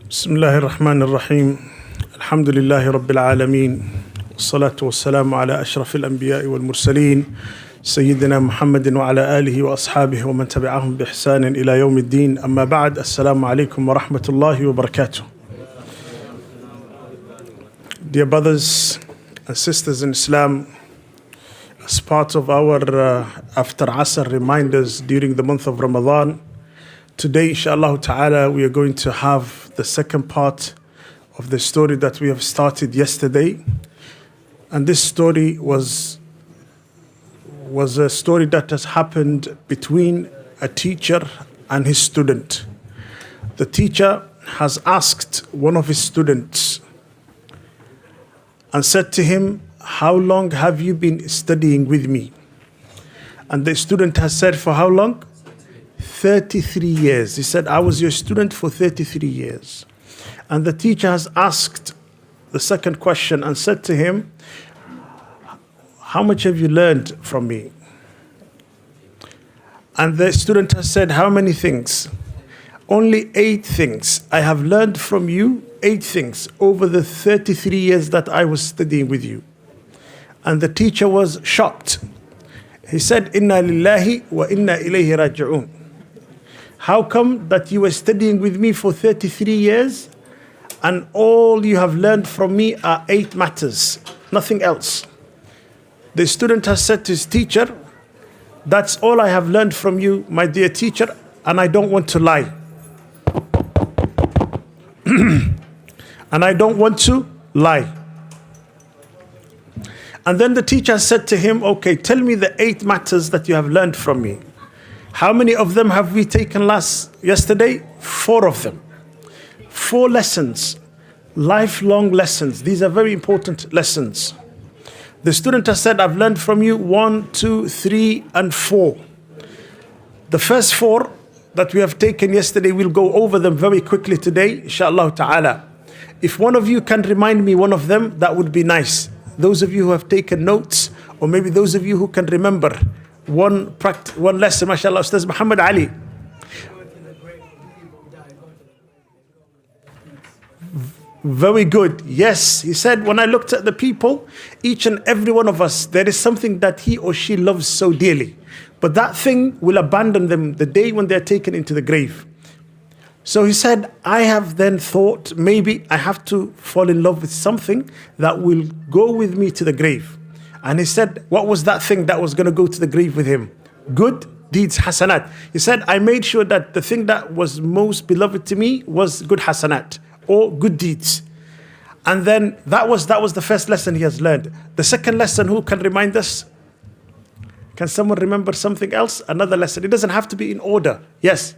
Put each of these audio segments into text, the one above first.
بسم الله الرحمن الرحيم الحمد لله رب العالمين والصلاة والسلام على أشرف الأنبياء والمرسلين سيدنا محمد وعلى آله وأصحابه ومن تبعهم بإحسان إلى يوم الدين أما بعد السلام عليكم ورحمة الله وبركاته. Dear brothers and sisters in Islam, as part of our after Asr reminders during the month of Ramadan, today inshallah ta'ala we are going to have the second part of the story that we have started yesterday. And this story was a story that has happened between a teacher and his student. The teacher has asked one of his students and said to him, "How long have you been studying with me?" And the student has said, "For how long?" 33 years. He said, "I was your student for 33 years. And the teacher has asked the second question and said to him, "How much have you learned from me?" And the student has said, "How many things?" "Only 8 things. I have learned from you 8 things over the 33 years that I was studying with you." And the teacher was shocked. He said, "Inna lillahi wa inna ilayhi raji'un." How come that you were studying with me for 33 years and all you have learned from me are 8 matters, nothing else? The student has said to his teacher, "That's all I have learned from you, my dear teacher, and I don't want to lie." And I don't want to lie. And then the teacher said to him, "Okay, tell me the 8 matters that you have learned from me." How many of them have we taken yesterday? 4 of them. 4 lessons, lifelong lessons. These are very important lessons. The student has said, "I've learned from you 1, 2, 3, and 4. The first 4 that we have taken yesterday, we'll go over them very quickly today, inshallah ta'ala. If one of you can remind me one of them, that would be nice. Those of you who have taken notes, or maybe those of you who can remember one lesson, mashallah, Ustaz Mohamed Ali. Very good. Yes, he said, when I looked at the people, each and every one of us, there is something that he or she loves so dearly. But that thing will abandon them the day when they're taken into the grave. So he said, I have then thought maybe I have to fall in love with something that will go with me to the grave. And he said, what was that thing that was going to go to the grave with him? Good deeds, hasanat. He said, I made sure that the thing that was most beloved to me was good hasanat, or good deeds. And then that was the first lesson he has learned. The second lesson, who can remind us? Can someone remember something else? Another lesson. It doesn't have to be in order. Yes.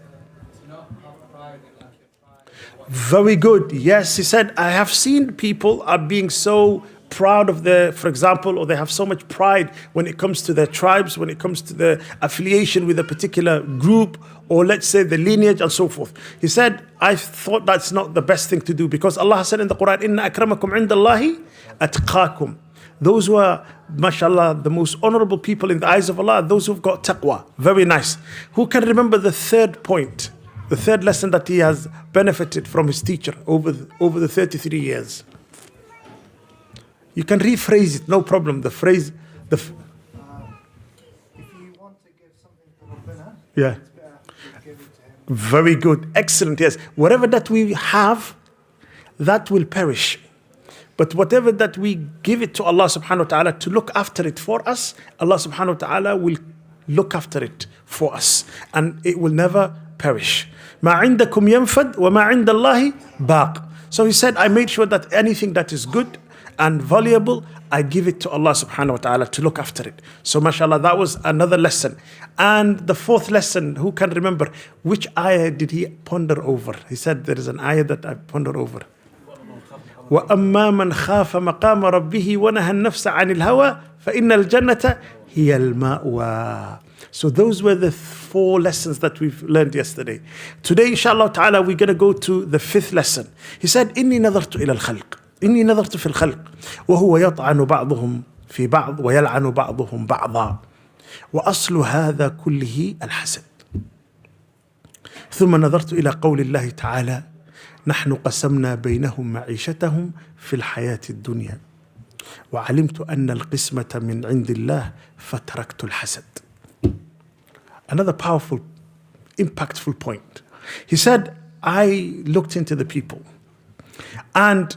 Very good. Yes, he said, I have seen people are being so proud of for example, or they have so much pride when it comes to their tribes, when it comes to the affiliation with a particular group, or let's say the lineage and so forth. He said, I thought that's not the best thing to do, because Allah said in the Quran, "Inna akramakum indallahi atqakum." Those who are, mashallah, the most honorable people in the eyes of Allah, those who've got taqwa. Very nice. Who can remember the third point? The third lesson that he has benefited from his teacher over the 33 years. You can rephrase it, no problem. The phrase, if you want to give something to Rabbana, yeah, it's better to give it to him. Very good, excellent. Yes, whatever that we have, that will perish. But whatever that we give it to Allah subhanahu wa ta'ala to look after it for us, Allah subhanahu wa ta'ala will look after it for us, and it will never perish. مَا عِنْدَكُمْ يَنْفَدْ وَمَا عِنْدَ اللَّهِ بَاقٍ. So he said, I made sure that anything that is good and valuable, I give it to Allah subhanahu wa ta'ala to look after it. So mashallah, that was another lesson. And the 4th lesson, who can remember? Which ayah did he ponder over? He said, there is an ayah that I ponder over. وَأَمَّا مَنْ خَافَ مَقَامَ رَبِّهِ وَنَهَى النَّفْسَ عَنِ الْهَوَى فَإِنَّ الْجَنَّةَ هِيَ الْمَأْوَى. So those were the 4 lessons that we've learned yesterday. Today, inshallah ta'ala, we're going to go to the 5th lesson. He said, إِنِّي نَظَرْتُ إِلَى الْخَلْقِ إني نظرت في الخلق وهو يطعن بعضهم في بعض ويلعن بعضهم بعضا وأصل هذا كله الحسد. ثم نظرت إلى قول الله تعالى نحن قسمنا بينهم معيشتهم في الحياة الدنيا وعلمت أن القسمة من عند الله فتركت الحسد. Another powerful, impactful point. He said, I looked into the people and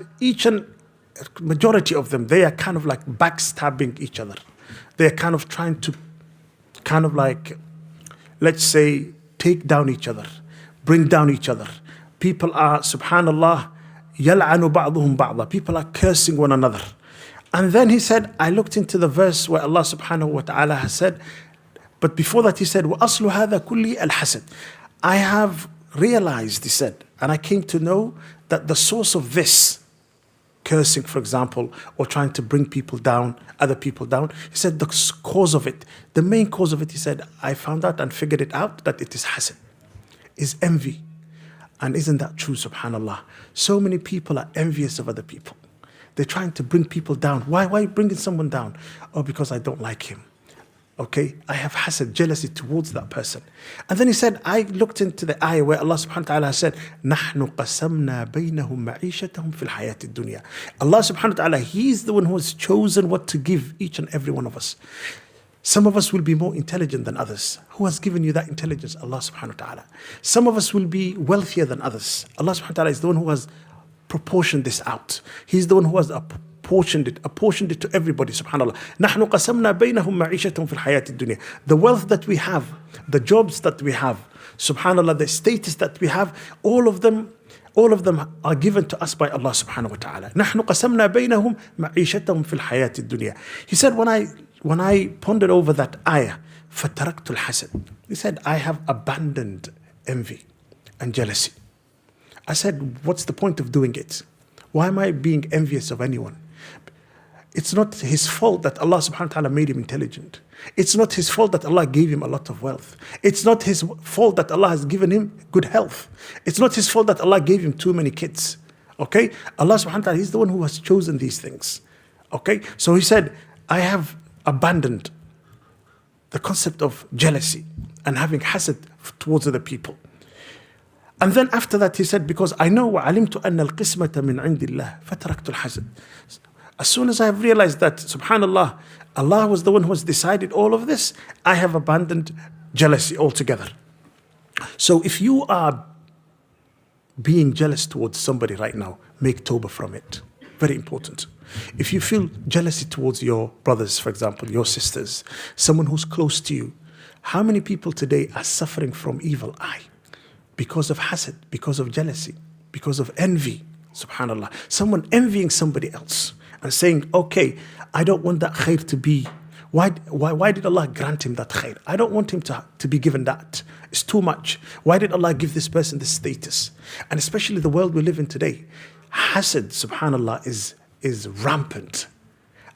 majority of them, they are kind of like backstabbing each other. They are kind of trying to let's say, take down each other, bring down each other. People are, subhanallah, يَلْعَنُ بَعْضُهُمْ بَعْضًا. People are cursing one another. And then he said, I looked into the verse where Allah subhanahu wa ta'ala has said, but before that he said, وَأَصْلُ هَذَا كُلِّ الْحَسَدِ. I have realized, he said, and I came to know that the source of this, cursing for example, or trying to bring people down, other people down, he said the cause of it, the main cause of it, he said, I found out and figured it out that it is hasad, is envy. And isn't that true, subhanallah? So many people are envious of other people. They're trying to bring people down. Why are you bringing someone down? Oh, because I don't like him. Okay, I have hasad, jealousy towards that person. And then he said, I looked into the ayah where Allah subhanahu wa ta'ala said, نَحْنُ قَسَمْنَا بَيْنَهُمْ مَعِيشَتَهُمْ فِي الْحَيَاةِ الدُّنْيا. Allah subhanahu wa ta'ala, He's the one who has chosen what to give each and every one of us. Some of us will be more intelligent than others. Who has given you that intelligence? Allah subhanahu wa ta'ala. Some of us will be wealthier than others. Allah subhanahu wa ta'ala is the one who has proportioned this out. He's the one who has apportioned it to everybody, subhanallah. نحن قسمنا بينهم معيشتهم في الحياة الدنيا. The wealth that we have, the jobs that we have, subhanallah, the status that we have, all of them are given to us by Allah subhanahu wa ta'ala. نحن قسمنا بينهم معيشتهم في الحياة الدنيا. He said, when I pondered over that ayah, فتركت الحسد. He said, I have abandoned envy and jealousy. I said, what's the point of doing it? Why am I being envious of anyone? It's not his fault that Allah subhanahu wa ta'ala made him intelligent. It's not his fault that Allah gave him a lot of wealth. It's not his fault that Allah has given him good health. It's not his fault that Allah gave him too many kids. Okay? Allah subhanahu wa ta'ala, He's the one who has chosen these things. Okay? So he said, I have abandoned the concept of jealousy and having hasad towards other people. And then after that he said, because I know وَعَلِمْتُ أَنَّ الْقِسْمَةَ مِنْ عِنْدِ اللَّهِ فَتَرَكْتُ الْحَسَدِ. As soon as I have realized that, subhanallah, Allah was the one who has decided all of this, I have abandoned jealousy altogether. So if you are being jealous towards somebody right now, make tawbah from it. Very important. If you feel jealousy towards your brothers, for example, your sisters, someone who's close to you, how many people today are suffering from evil eye? Because of hasad, because of jealousy, because of envy, subhanallah. Someone envying somebody else and saying, okay, I don't want that khair to be. Why did Allah grant him that khair? I don't want him to be given that. It's too much. Why did Allah give this person this status? And especially the world we live in today, hasad, subhanallah, is rampant.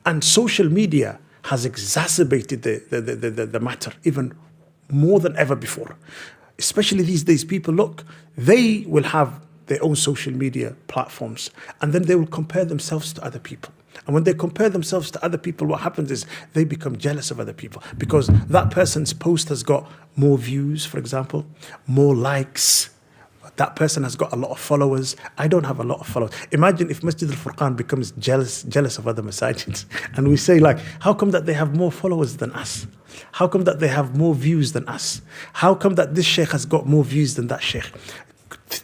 And social media has exacerbated the matter even more than ever before. Especially these days, people, look, they will have their own social media platforms and then they will compare themselves to other people. And when they compare themselves to other people, what happens is they become jealous of other people because that person's post has got more views, for example, more likes. That person has got a lot of followers. I don't have a lot of followers. Imagine if Masjid Alfurqan becomes jealous of other masajids. And we say like, how come that they have more followers than us? How come that they have more views than us? How come that this sheikh has got more views than that sheikh?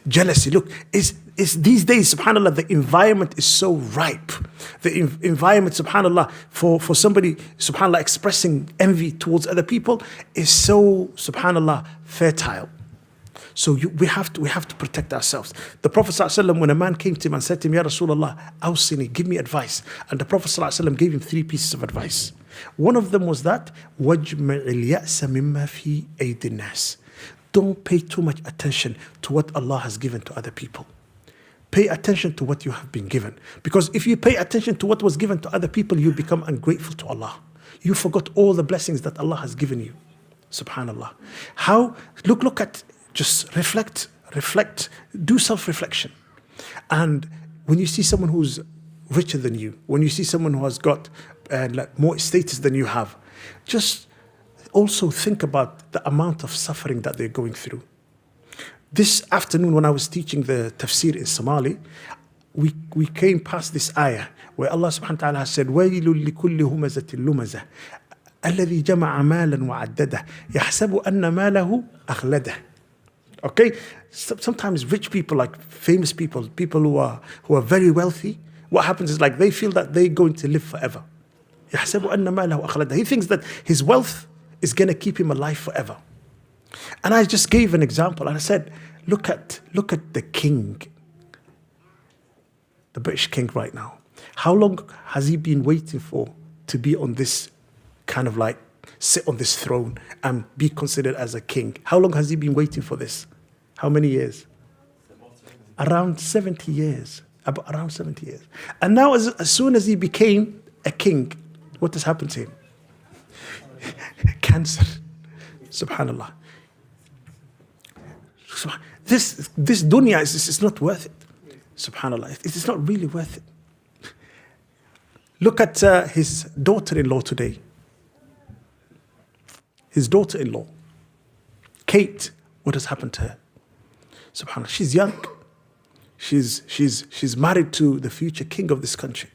Jealousy, look, is these days, subhanAllah, the environment is so ripe. The environment, subhanAllah, for somebody, subhanAllah, expressing envy towards other people is so, subhanAllah, fertile. So we have to protect ourselves. The Prophet ﷺ, when a man came to him and said to him, Ya Rasulullah, awsini, give me advice. And the Prophet ﷺ gave him 3 pieces of advice. One of them was that, وَاجْمَعِ الْيَأْسَ مِمَّا فِي أَيْدِ النَّاسِ. Don't pay too much attention to what Allah has given to other people. Pay attention to what you have been given. Because if you pay attention to what was given to other people, you become ungrateful to Allah. You forgot all the blessings that Allah has given you. Subhanallah. How? Look at, just reflect, do self-reflection. And when you see someone who's richer than you, when you see someone who has got more status than you have, just also think about the amount of suffering that they're going through. This afternoon when I was teaching the tafsir in Somali, we came past this ayah where Allah subhanahu wa ta'ala has said, وَيْلٌ لِكُلِّ هُمَزَةٍ لُمَزَةٍ الذي جمع مالا وعدده يحسب أن ماله أخلده. Okay, sometimes rich people, like famous people, people who are very wealthy, what happens is like they feel that they're going to live forever. يحسب أن ماله أخلده. He thinks that his wealth is going to keep him alive forever. And I just gave an example and I said, look at the king, the British king right now. How long has he been waiting for to be on this kind of like sit on this throne and be considered as a king? How long has he been waiting for this? How many years? Around 70 years. Around 70 years. And now as soon as he became a king, what has happened to him? Cancer. Subhanallah. This dunya is not worth it. Subhanallah. It is not really worth it. Look at his daughter-in-law today. His daughter-in-law, Kate, what has happened to her? Subhanallah, she's young. She's married to the future king of this country.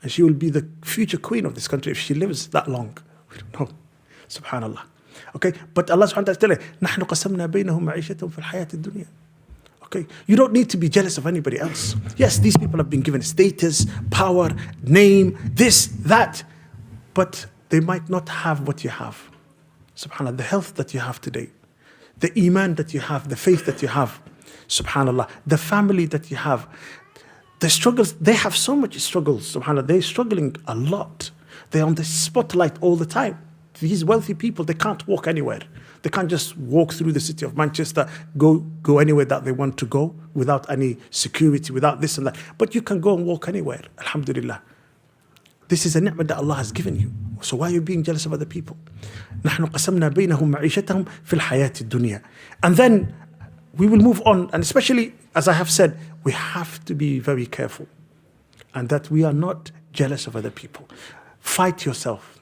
And she will be the future queen of this country if she lives that long. We don't know. Subhanallah. Okay, but Allah subhanahu wa ta'ala, نحن قسمنا بينهم معيشتهم في الحياة الدنيا. Okay, you don't need to be jealous of anybody else. Yes, these people have been given status, power, name, this, that, but they might not have what you have. Subhanallah, the health that you have today, the iman that you have, the faith that you have, subhanallah, the family that you have, the struggles, they have so much struggles, subhanallah, they're struggling a lot. They're on the spotlight all the time. These wealthy people, they can't walk anywhere. They can't just walk through the city of Manchester, go anywhere that they want to go without any security, without this and that. But you can go and walk anywhere, alhamdulillah. This is a ni'mah that Allah has given you. So why are you being jealous of other people? نحن قسمنا بينهم معيشتهم في الحياة الدنيا. And then we will move on. And especially, as I have said, we have to be very careful. And that we are not jealous of other people. Fight yourself.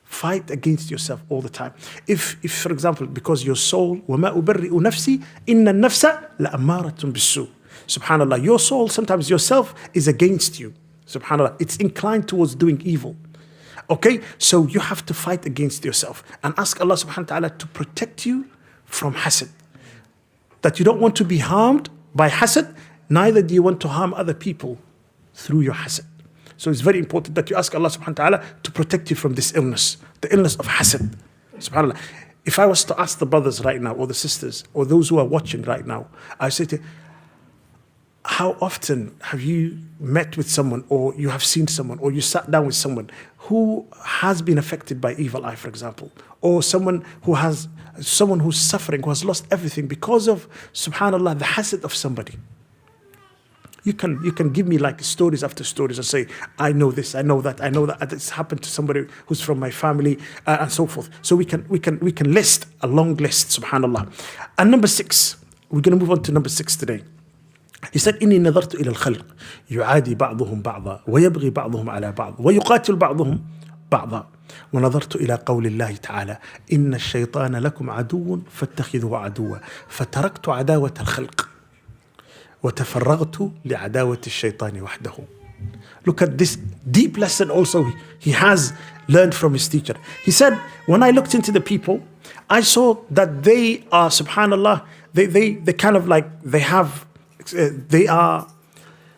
Fight against yourself all the time. If for example, because your soul, وَمَا أُبَرِّئُ نَفْسِي إِنَّ النَّفْسَ لَأَمَّارَةٌ بِالسُّوءِ. Subhanallah, your soul, sometimes yourself is against you. Subhanallah, it's inclined towards doing evil. Okay, so you have to fight against yourself and ask Allah subhanahu wa ta'ala to protect you from hasad. That you don't want to be harmed by hasad, neither do you want to harm other people through your hasad. So it's very important that you ask Allah subhanahu wa ta'ala to protect you from this illness, the illness of hasad. Subhanallah. If I was to ask the brothers right now, or the sisters, or those who are watching right now, I say to you, how often have you met with someone, or you have seen someone, or you sat down with someone who has been affected by evil eye, for example, or someone who's suffering, who has lost everything because of, subhanallah, the hasad of somebody? You can give me like stories after stories and say, I know this, I know that, it's happened to somebody who's from my family, and so forth. So we can list a long list, subhanallah. And number 6, we're going to move on to number 6 today. He said, إني نظرت إلى الخلق يعادي بعضهم بعضا ويبغي بعضهم على بعض ويقاتل بعضهم بعضا ونظرت إلى قول الله تعالى إن الشيطان لكم عدو فاتخذوه عدوا فتركت عداوة الخلق وتفرغت لعداوة الشيطان وحده. Look at this deep lesson also he has learned from his teacher. He said, when I looked into the people, I saw that they are, subhanallah, they kind of like, they are,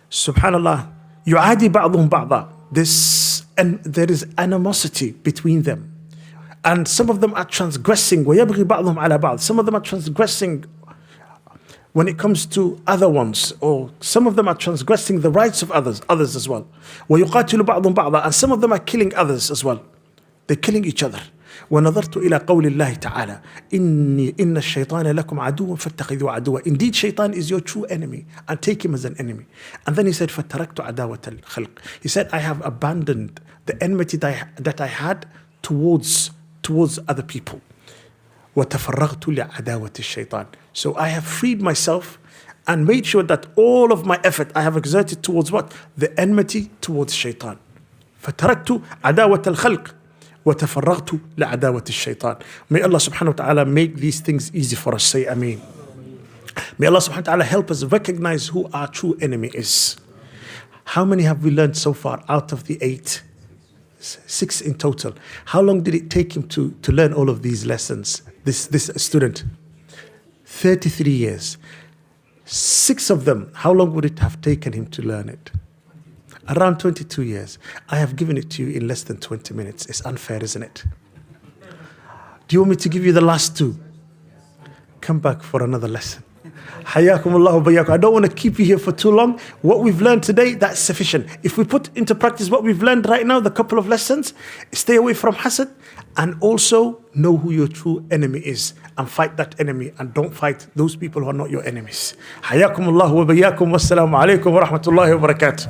subhanallah, يعادي بعضهم بعضا. There is animosity between them. And some of them are transgressing. ويبغي بعضهم على بعض. Some of them are transgressing when it comes to other ones, or some of them are transgressing the rights of others as well. ويقاتل بعضهم بعضا. And some of them are killing others as well. They're killing each other. ونظرت إلى قول الله تعالى إن الشيطان لكم عدو فاتخذوا عدوا. Indeed, shaitan is your true enemy, and take him as an enemy. And then he said فتركت عداوة الخلق. He said, I have abandoned the enmity that I had towards other people. وتفرغت لعداوة الشيطان. So I have freed myself and made sure that all of my effort I have exerted towards what? The enmity towards shaitan. فتركت عداوة الخلق وتفرغت لعداوة الشيطان. May Allah subhanahu wa ta'ala make these things easy for us. Say Ameen. May Allah subhanahu wa ta'ala help us recognize who our true enemy is. How many have we learned so far out of the 8? 6 in total. How long did it take him to learn all of these lessons? This student? 33 years. 6 of them, how long would it have taken him to learn it? Around 22 years. I have given it to you in less than 20 minutes. It's unfair, isn't it? Do you want me to give you the last 2? Come back for another lesson. Hayyakum Allah wa bayyakum. I don't want to keep you here for too long. What we've learned today, that's sufficient. If we put into practice what we've learned right now, the couple of lessons, stay away from hasad, and also know who your true enemy is, and fight that enemy, and don't fight those people who are not your enemies. Hayyakum Allah wa bayyakum. Wassalamu alaikum wa rahmatullahi wa barakatuh.